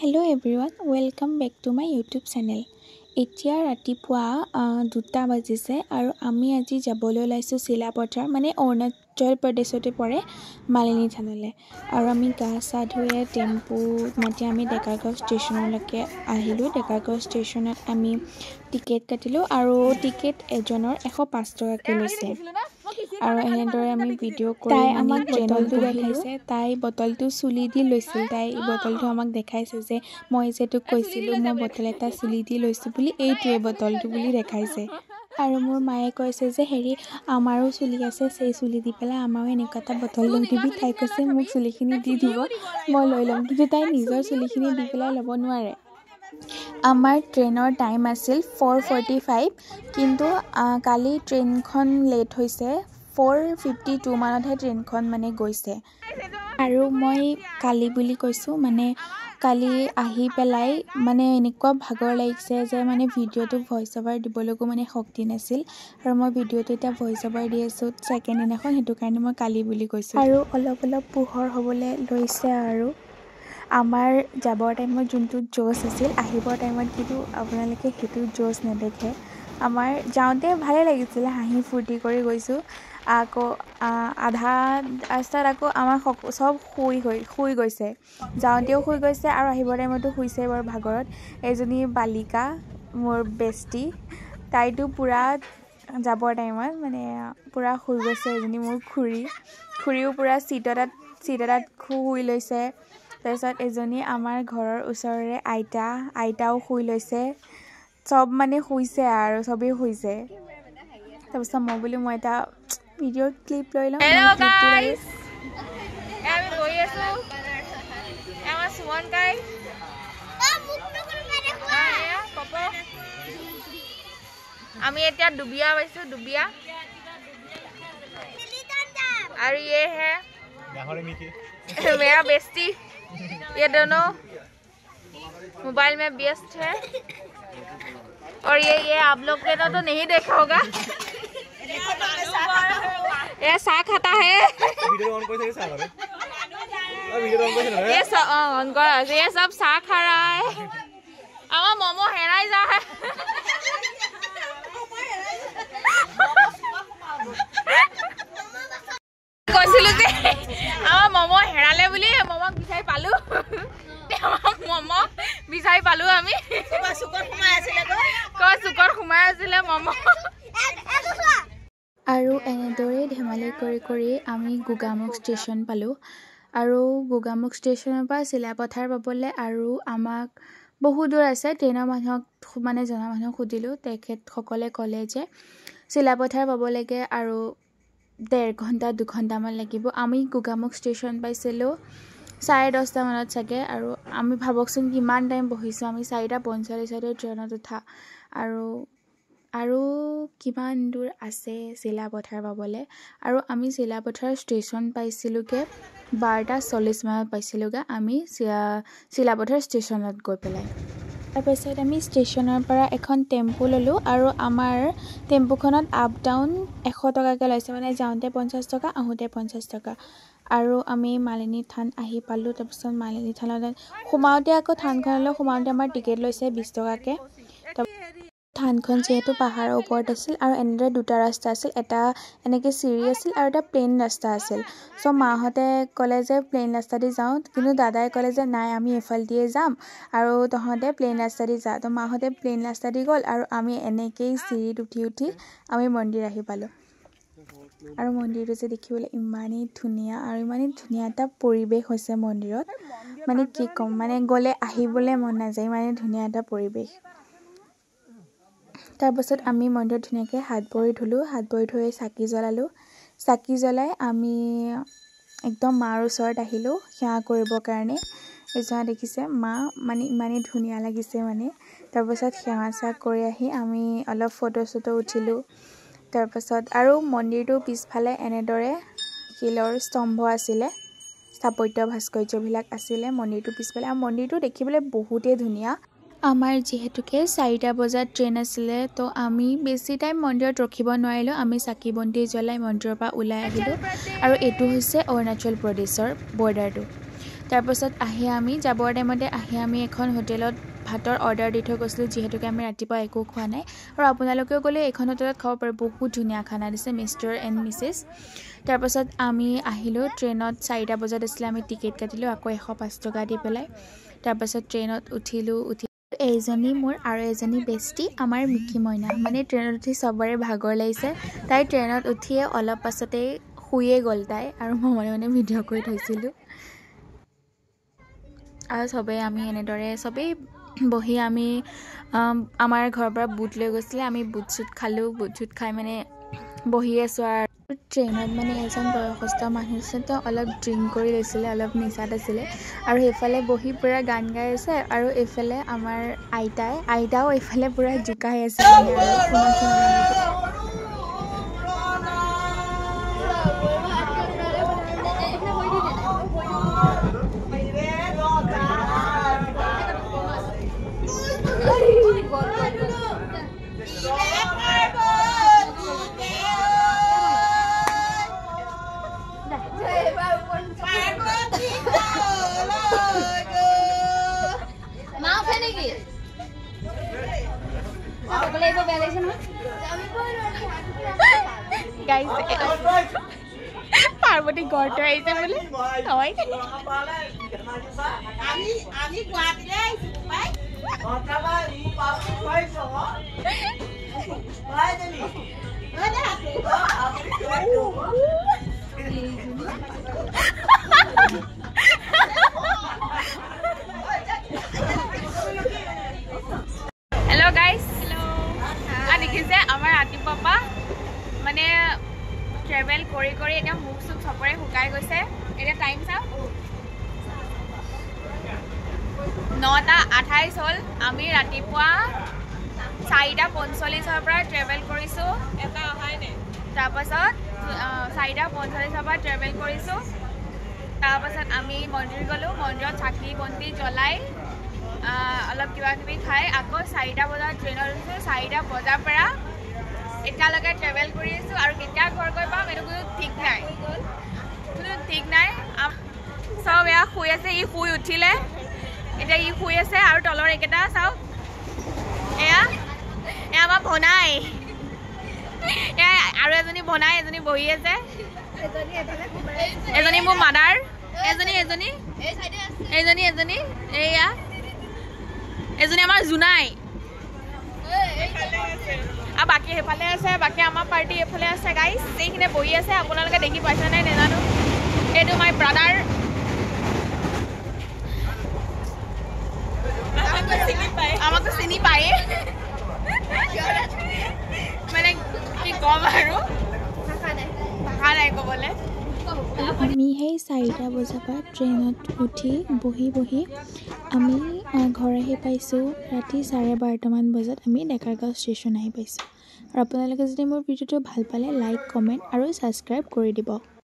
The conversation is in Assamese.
Hello everyone, welcome back to my YouTube channel. এতিয়া ৰাতিপুৱা 2টা বাজিছে আৰু আমি আজি যাবলৈ ওলাইছো চিলাপথাৰ মানে অৰুণাচল প্ৰদেশতে পৰে মালিনী থানলৈ আৰু আমি গা চা ধুয়ে টেম্পু মাতি আমি ডেকাৰগাঁও ষ্টেচনলৈকে আহিলো ডেকাৰগাঁও ষ্টেচনত আমি টিকেট কাটিলো আৰু টিকেট এজনৰ 105 টকাকৈ লৈছে আৰু এনেদৰে আমি ভিডিঅ' কৰি তাই আমাক বটলটো দেখাইছে তাই বটলটো চুলি দি লৈছিল তাই বটলটো আমাক দেখাইছে যে মই যেটো কৈছিলো মই বটল এটা চুলি দি লৈছো বুলি এইটোৱে বটলটো বুলি দেখাইছে আৰু মোৰ মায়ে কৈছে যে হেৰি আমাৰো চুলি আছে সেই চুলি দি পেলাই আমাৰো এনেকুৱা এটা বটল লৈ দিবি তাই কৈছে মোক চুলিখিনি দি দিব মই লৈ ল'ম কিন্তু তাই নিজৰ চুলিখিনি দি পেলাই ল'ব নোৱাৰে আমাৰ ট্ৰেইনৰ টাইম আছিল 4:45 কিন্তু কালি ট্ৰেইনখন লেট হৈছে 4:52 মানতহে ট্ৰেইনখন মানে গৈছে আৰু মই কালি বুলি কৈছো মানে কালি আহি পেলাই মানে এনেকুৱা ভাগৰ লাগিছে যে মানে ভিডিঅ'টো ভয়েস ওভাৰ দিবলৈকো মানে শক্তি নাছিল আৰু মই ভিডিঅ'টো এতিয়া ভয়েস ওভাৰ দি আছো সেকেন্ড দিনাখন হেতু কাৰণে মই কালি বুলি কৈছো আৰু অলপ পোহৰ হ'বলৈ লৈছে আৰু আমাৰ যাবৰ টাইমত যোনটো জোছ আছিল আহিবৰ টাইমত কিন্তু আপোনালোকে হেতু জোছ নেদেখে আমাৰ যাওঁতে ভালে লাগিছিল হাঁহি ফূৰ্তি কৰি গৈছো আকৌ আধা ৰাস্তাত আকৌ আমাৰ সব শুই গৈছে যাওঁতেও শুই গৈছে আৰু আহিবৰ টাইমতো শুইছে বৰ ভাগৰত এজনী বালিকা মোৰ বেষ্টি তাইতো পুৰা যাবৰ টাইমত মানে পুৰা শুই গৈছে এজনী মোৰ খুৰীও পুৰা সিট এটাত শুই লৈছে তাৰপিছত এজনী আমাৰ ঘৰৰ ওচৰৰে আইতাও শুই লৈছে সব মানে শুইছে আৰু সবেই শুইছে তাৰপিছত মই এটা ভিডিঅ' ক্লিপ লৈ লওঁ Hello guys আমি গৈ আছো আমাৰ সুমন গাই আমি এতিয়া ডুবিয়া পাইছো ডুবিয়া और ये है मेरा बेस्टी ये दोनों मोबाइल में व्यस्त है और ये आप लोग ने तो नहीं देखा होगा ये साग खाता है ये सब साग खा रहा है आमा मोमो हेराई जा है কৈছিলো যে আমাৰ মমো হেৰালে বুলি মমক বিচাৰি পালো মমো বিচাৰি পালো আমি চুকৰ সোমাই আছিলে মমো আৰু এনেদৰে ধেমালি কৰি আমি গোগামুখ ষ্টেচন পালো আৰু গোগামুখ ষ্টেচনৰ পৰা চিলাপথাৰ পাবলৈ আৰু আমাক বহু দূৰ আছে ট্ৰেইনৰ মানুহক মানে জনা মানুহক সুধিলো তেখেতসকলে ক'লে যে চিলাপথাৰ পাব লাগে আৰু 1.5 ঘণ্টা 2 ঘণ্টামান লাগিব আমি গোগামুখ ষ্টেচন পাইছিলো 10:30 মানত চাগে আৰু আমি ভাবকচোন কিমান টাইম বহিছো আমি 4:45 ট্ৰেইনত উঠা আৰু কিমান দূৰ আছে চিলাপথাৰ পাবলৈ আৰু আমি চিলাপথাৰ ষ্টেচন পাইছিলোগে 12:40 মানত পাইছিলোগে আমি চিলাপথাৰ ষ্টেচনত গৈ পেলাই তাৰপিছত আমি ষ্টেচনৰ পৰা এখন টেম্পু ললো আৰু আমাৰ টেম্পুখনত আপ ডাউন 100 টকাকৈ লৈছে মানে যাওঁতে 50 টকা আহোঁতে 50 টকা আৰু আমি মালিনী থান আহি পালো তাৰপিছত মালিনী থানত সোমাওঁতে আকৌ থানখনলৈ সোমাওঁতে আমাৰ টিকেট লৈছে 20 টকাকৈ থানখন যেহেতু পাহাৰৰ ওপৰত আছিল আৰু এনেদৰে দুটা ৰাস্তা আছিল এটা এনেকৈ চিৰি আছিল আৰু এটা প্লেন ৰাস্তা আছিল সো মাহঁতে ক'লে যে প্লেন ৰাস্তা দি যাওঁ কিন্তু দাদাই ক'লে যে নাই আমি এফাল দিয়ে যাম আৰু তহঁতে প্লেন ৰাস্তা দি যা তো মাহঁতে প্লেন ৰাস্তা দি গ'ল আৰু আমি এনেকৈ চিৰিত উঠি আমি মন্দিৰ আহি পালোঁ আৰু মন্দিৰটো যে দেখিবলৈ ইমানেই ধুনীয়া আৰু ইমানেই ধুনীয়া এটা পৰিৱেশ হৈছে মন্দিৰত মানে কি ক'ম মানে গ'লে আহিবলৈ মন নাযায় ইমানেই ধুনীয়া এটা পৰিৱেশ তাৰপিছত আমি মন্দিৰত ধুনীয়াকৈ হাত ভৰি ধুলোঁ হাত ভৰি ধুই চাকি জ্বলাই আমি একদম মাৰ ওচৰত আহিলোঁ সেৱা কৰিবৰ কাৰণে এজনা দেখিছে মা মানে ইমানেই ধুনীয়া লাগিছে মানে তাৰপিছত সেৱা কৰি আহি আমি অলপ ফটো উঠিলোঁ তাৰপিছত আৰু মন্দিৰটোৰ পিছফালে এনেদৰে শিলৰ স্তম্ভ আছিলে স্থাপত্য ভাস্কৰ্যবিলাক আছিলে মন্দিৰটোৰ পিছফালে আৰু মন্দিৰটো দেখিবলৈ বহুতেই ধুনীয়া আমাৰ যিহেতুকে 4টা বজাত ট্ৰেইন আছিলে তো আমি বেছি টাইম মন্দিৰত ৰখিব নোৱাৰিলোঁ আমি চাকি বন্তি জ্বলাই মন্দিৰৰ পৰা ওলাই আহিলোঁ আৰু এইটো হৈছে অৰুণাচল প্ৰদেশৰ বৰ্ডাৰটো তাৰপাছত আহি আমি যাবৰ টাইমতে আমি এখন হোটেলত ভাতৰ অৰ্ডাৰ দি থৈ গৈছিলোঁ যিহেতুকে আমি ৰাতিপুৱা একো খোৱা নাই আৰু আপোনালোকেও গ'লে এইখন হোটেলত খাব পাৰে বহুত ধুনীয়া খানা দিছে মিষ্টাৰ এণ্ড মিছেছ তাৰপাছত আমি আহিলোঁ ট্ৰেইনত 4টা বজাত আছিলে আমি টিকেট কাটিলোঁ আকৌ 105 টকা দি পেলাই তাৰপাছত ট্ৰেইনত উঠিলোঁ এইজনী মোৰ আৰু এজনী বেষ্টি আমাৰ মিকি মইনা মানে ট্ৰেইনত উঠি সবৰে ভাগৰ লাগিছে তাই ট্ৰেইনত উঠিয়ে অলপ পাছতেই শুয়ে গ'ল তাই আৰু মই মনে ভিডিঅ' কৰি থৈছিলোঁ আৰু সবেই আমি এনেদৰে সবেই বহি আমি আমাৰ ঘৰৰ পৰা বুট লৈ গৈছিলে আমি বুট চুট খালোঁ বুট চুট খাই মানে বহি আছোঁ আৰু ট্ৰেইনত মানে এজন বয়সস্থ মানুহ আছে তেওঁ অলপ ড্ৰিংক কৰি লৈছিলে অলপ নিচাত আছিলে আৰু সেইফালে বহি পুৰা গান গাই আছে আৰু এইফালে আমাৰ আইতাও এইফালে পুৰা জোকাই আছে পাৰ্বতী গড়টো আহিছে বোলে হেল্ল' গাইজ দেখিছে আমাৰ ৰাতিপুৱা মানে ট্ৰেভেল কৰি এতিয়া মুখ চুখ চবৰে শুকাই গৈছে এতিয়া টাইম চাওঁ 9:28 হ'ল আমি ৰাতিপুৱা 4:45 পৰা ট্ৰেভেল কৰিছোঁ এটা অহাই নাই তাৰপাছত 4:45 পৰা ট্ৰেভেল কৰিছোঁ তাৰপাছত আমি মন্দিৰ গ'লোঁ মন্দিৰত চাকি বন্তি জ্বলাই অলপ কিবা কিবি খাই আকৌ 4টা বজাত ট্ৰেইনত উঠিছোঁ 4টা বজাৰ পৰা এতিয়ালৈকে ট্ৰেভেল কৰি আছোঁ আৰু কেতিয়া ঘৰ গৈ পাম এইটো কোনো ঠিক নাই চব এয়া শুই আছে ই শুই উঠিলে এতিয়া ই শুই আছে আৰু তলৰ একেটা চাওক এয়া আমাৰ ভনাই এয়া আৰু এজনী ভনাই এজনী বহি আছে এজনী মোৰ মাদাৰ এজনী এয়া এজনী আমাৰ জোনাই আৰু বাকী সেইফালে আছে বাকী আমাৰ পাৰ্টি এইফালে আছে গাইজ এইখিনি বহি আছে আপোনালোকে দেখি পাইছে নাই নাজানো এইটো মাই ব্ৰাদাৰ আমাকতো চিনি পায়ে মানে কি ক'ম আৰু ভাষা নাই ক'বলৈ আমি সেই 4টা বজাৰ পৰা ট্ৰেইনত উঠি বহি আমি ঘৰ আহি পাইছোঁ ৰাতি 12:30মান বজাত আমি ডেকাৰগাঁও ষ্টেচন আহি পাইছোঁ আৰু আপোনালোকে যদি মোৰ ভিডিঅ'টো ভাল পালে লাইক কমেণ্ট আৰু ছাবস্ক্ৰাইব কৰি দিব